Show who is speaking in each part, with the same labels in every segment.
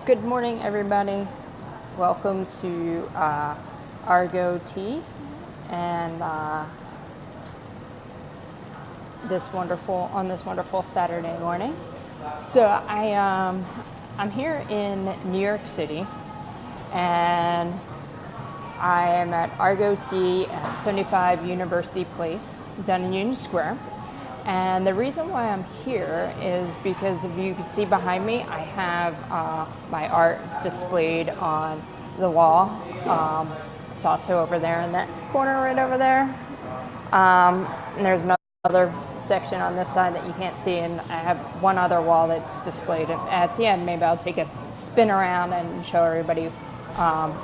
Speaker 1: Good morning, everybody. Welcome to Argo Tea and this wonderful Saturday morning. So I'm here in New York City, and I am at Argo Tea at 75 University Place down in Union Square. And the reason why I'm here is because, if you can see behind me, I have my art displayed on the wall. It's also over there in that corner right over there. And there's another section on this side that you can't see, and I have one other wall that's displayed. And at the end, maybe I'll take a spin around and show everybody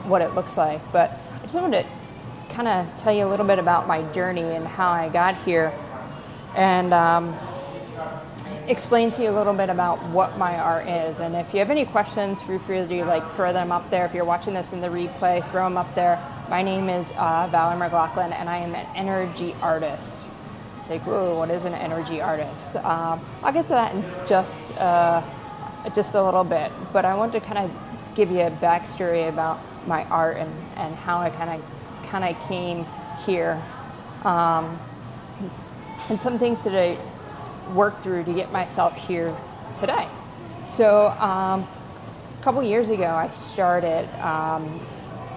Speaker 1: what it looks like. But I just wanted to kind of tell you a little bit about my journey and how I got here, and explain to you a little bit about what my art is. And if you have any questions, feel free to throw them up there. If you're watching this in the replay, throw them up there. My name is Valerie McLaughlin, and I am an energy artist. It's like, whoa, what is an energy artist? I'll get to that in just a little bit, but I want to kind of give you a backstory about my art and how I kind of came here. And some things that I worked through to get myself here today. So a couple years ago, I started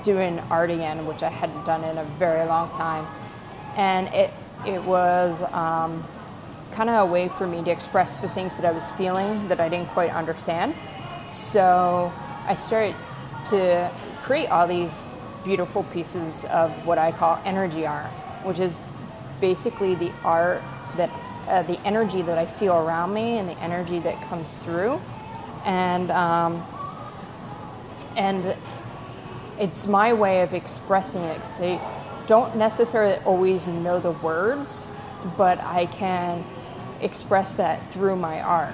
Speaker 1: doing art again, which I hadn't done in a very long time. And it was kind of a way for me to express the things that I was feeling that I didn't quite understand. So I started to create all these beautiful pieces of what I call energy art, which is basically the art that the energy that I feel around me and the energy that comes through, and it's my way of expressing it, because I don't necessarily always know the words, but I can express that through my art.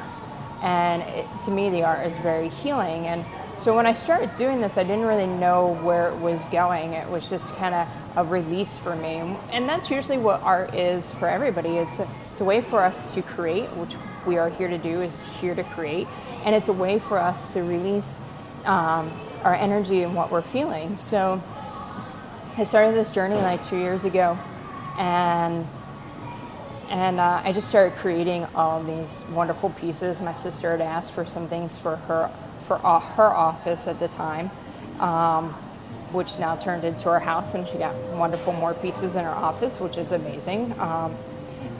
Speaker 1: And to me, the art is very healing. And so when I started doing this, I didn't really know where it was going. It was just kind of a release for me. And that's usually what art is for everybody. It's a way for us to create, which we are here to do, is here to create. And it's a way for us to release our energy and what we're feeling. So I started this journey like 2 years ago, and I just started creating all of these wonderful pieces. My sister had asked for some things for her office at the time, which now turned into her house, and she got wonderful more pieces in her office, which is amazing.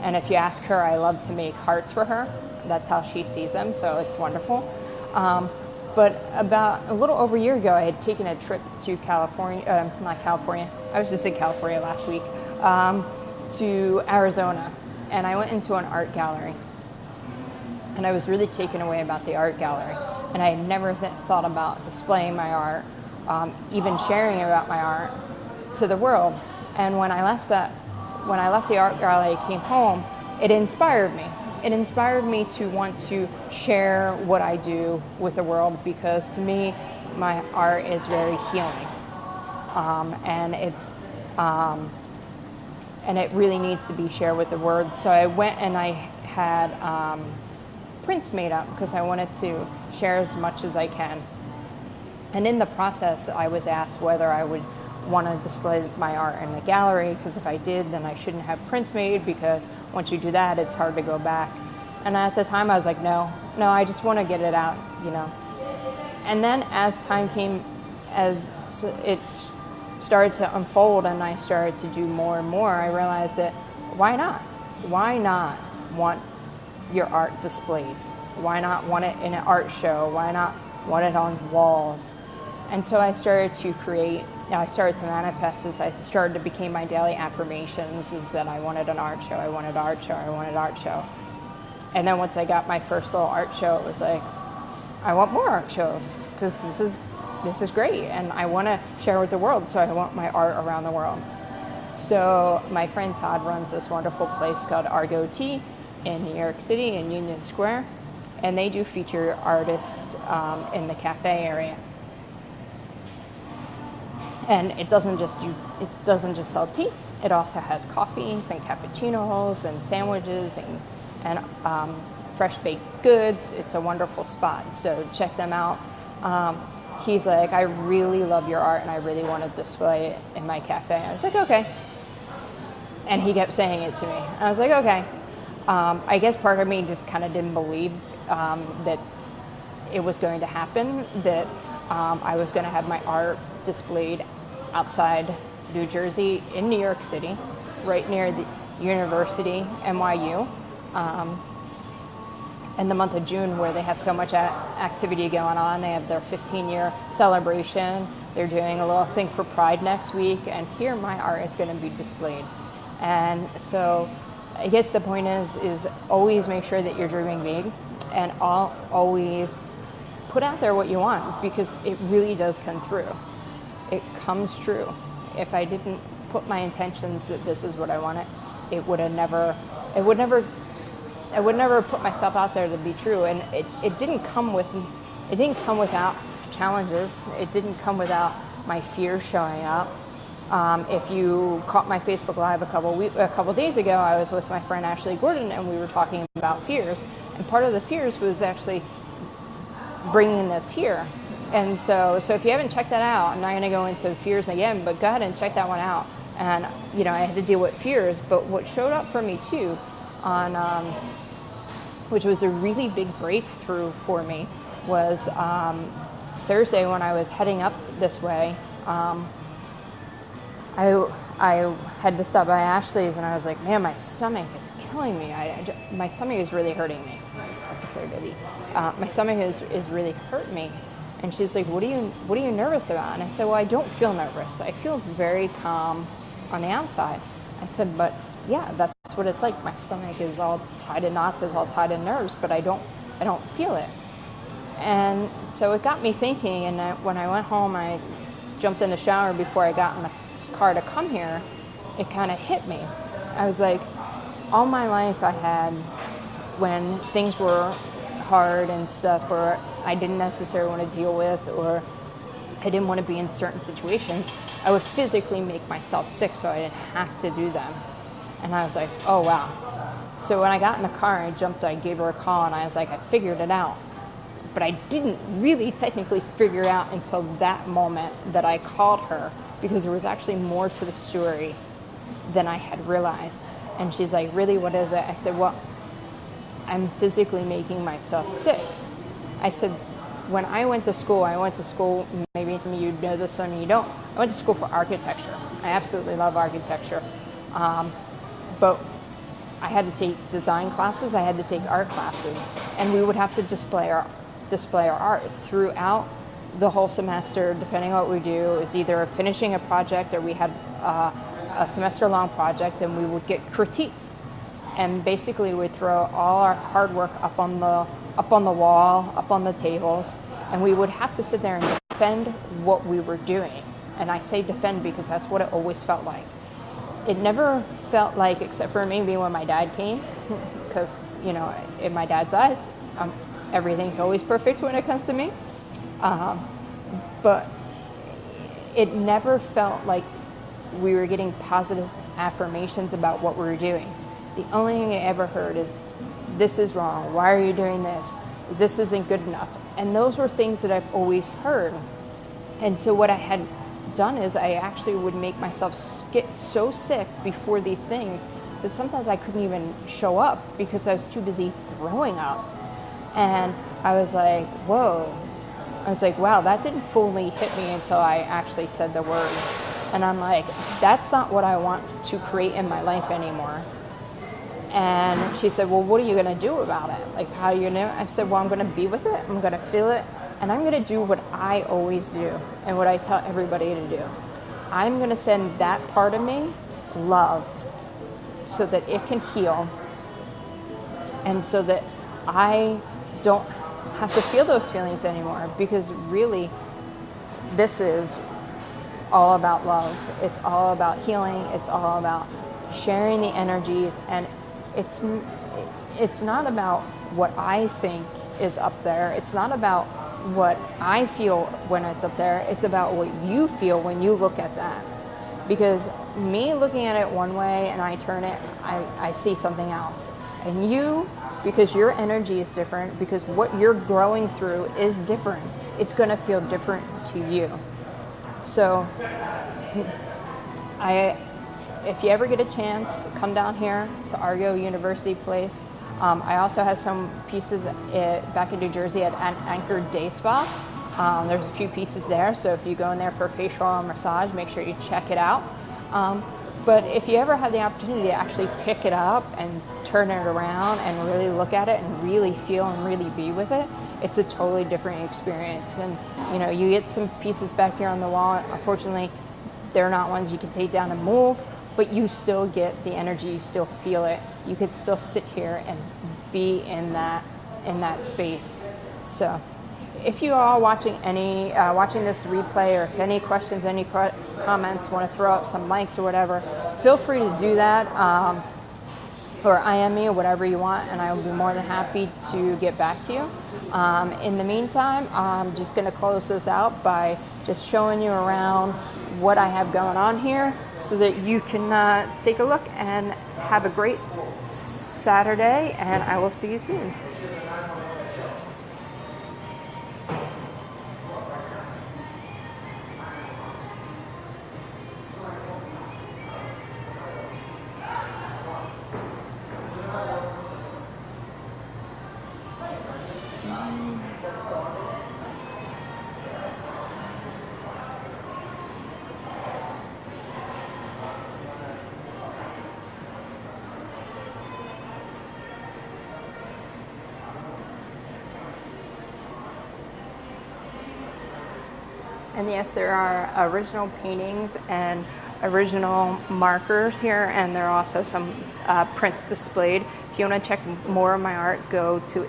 Speaker 1: And if you ask her, I love to make hearts for her. That's how she sees them, so it's wonderful. But about a little over a year ago, I had taken a trip to California, not California, I was just in California last week, to Arizona. And I went into an art gallery. And I was really taken away about the art gallery. And I had never thought about displaying my art, even sharing about my art to the world. And when I left the art gallery, I came home, it inspired me. It inspired me to want to share what I do with the world, because to me, my art is very healing. And it really needs to be shared with the world. So I went and I had prints made up, because I wanted to share as much as I can. And in the process, I was asked whether I would want to display my art in the gallery, because if I did, then I shouldn't have prints made, because once you do that, it's hard to go back. And at the time, I was like, no, I just want to get it out, And then as time came, as it started to unfold and I started to do more and more, I realized that why not? Why not want your art displayed? Why not want it in an art show? Why not want it on walls? And so I started to create, I started to manifest this. I started to become my daily affirmations, is that I wanted an art show, I wanted an art show, I wanted an art show. And then once I got my first little art show, it was like, I want more art shows, because this is great, and I want to share with the world, so I want my art around the world. So my friend Todd runs this wonderful place called Argo Tea in New York City in Union Square, and they do feature artists in the cafe area. And it doesn't just sell tea. It also has coffees and cappuccinos and sandwiches and fresh baked goods. It's a wonderful spot. So check them out. He's like, I really love your art and I really want to display it in my cafe. I was like, okay. And he kept saying it to me. I was like, okay. I guess part of me just kind of didn't believe that it was going to happen, that I was going to have my art displayed outside New Jersey in New York City, right near the university, NYU, in the month of June, where they have so much activity going on. They have their 15-year celebration. They're doing a little thing for Pride next week, and here my art is going to be displayed. And so I guess the point is always make sure that you're dreaming big, and always put out there what you want, because it really does come through. It comes true. If I didn't put my intentions that this is what I wanted, I would never put myself out there to be true. And it didn't come without challenges. It didn't come without my fear showing up. If you caught my Facebook Live a couple days ago, I was with my friend Ashley Gordon, and we were talking about fears. And part of the fears was actually bringing this here. And so if you haven't checked that out, I'm not going to go into fears again, but go ahead and check that one out. And, I had to deal with fears, but what showed up for me too on, which was a really big breakthrough for me, was Thursday when I was heading up this way. I had to stop by Ashley's, and I was like, man, my stomach is killing me. My stomach is really hurting me. That's a clear baby. My stomach is really hurting me. And she's like, what are you nervous about? And I said, well, I don't feel nervous. I feel very calm on the outside. I said, but yeah, that's what it's like. My stomach is all tied in knots, it's all tied in nerves, but I don't feel it. And so it got me thinking, and when I went home, I jumped in the shower before I got in the car to come here. It kind of hit me. I was like, all my life I had, when things were hard and stuff, or I didn't necessarily want to deal with, or I didn't want to be in certain situations, I would physically make myself sick so I didn't have to do them. And I was like, oh wow. So when I got in the car, I gave her a call, and I was like, I figured it out. But I didn't really technically figure out until that moment that I called her, because there was actually more to the story than I had realized. And she's like, really, what is it? I said, well, I'm physically making myself sick. I said, when I went to school, maybe some of you know this, some of you don't. I went to school for architecture. I absolutely love architecture. But I had to take design classes, I had to take art classes, and we would have to display our art throughout the whole semester, depending on what we do. It was either finishing a project, or we had a semester-long project, and we would get critiqued. And basically we'd throw all our hard work up on the wall, up on the tables, and we would have to sit there and defend what we were doing. And I say defend because that's what it always felt like. It never felt like, except for maybe when my dad came, because, in my dad's eyes, everything's always perfect when it comes to me. But it never felt like we were getting positive affirmations about what we were doing. The only thing I ever heard is, this is wrong, why are you doing this? This isn't good enough. And those were things that I've always heard. And so what I had done is I actually would make myself get so sick before these things that sometimes I couldn't even show up because I was too busy throwing up. And I was like, whoa. I was like, wow, that didn't fully hit me until I actually said the words. And I'm like, that's not what I want to create in my life anymore. And she said, well, what are you going to do about it? Like, how are you going to? I said, well, I'm going to be with it. I'm going to feel it. And I'm going to do what I always do and what I tell everybody to do. I'm going to send that part of me love so that it can heal, and so that I don't have to feel those feelings anymore, because really this is all about love. It's all about healing. It's all about sharing the energies, and it's not about what I think is up there. It's not about what I feel when it's up there. It's about what you feel when you look at that. Because me looking at it one way and I turn it, I see something else. And you because your energy is different, because what you're growing through is different. It's going to feel different to you. So if you ever get a chance, come down here to Argo University Place. I also have some pieces back in New Jersey at Anchor Day Spa. There's a few pieces there, so if you go in there for a facial or massage, make sure you check it out. But if you ever have the opportunity to actually pick it up and turn it around and really look at it and really feel and really be with it, it's a totally different experience. And you get some pieces back here on the wall. Unfortunately, they're not ones you can take down and move, but you still get the energy, you still feel it. You could still sit here and be in that space. So if you are watching this replay, or if any questions, any comments, want to throw up some likes or whatever, feel free to do that, or IM me or whatever you want, and I will be more than happy to get back to you. In the meantime, I'm just going to close this out by just showing you around what I have going on here so that you can take a look and have a great Saturday, and I will see you soon. And yes, there are original paintings and original markers here, and there are also some prints displayed. If you want to check more of my art, go to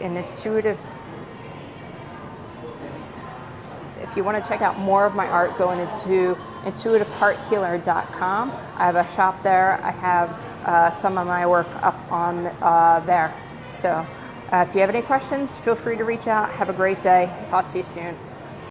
Speaker 1: If you want to check out more of my art, go into intuitivehearthealer.com. I have a shop there. I have some of my work up on there. So if you have any questions, feel free to reach out. Have a great day. Talk to you soon.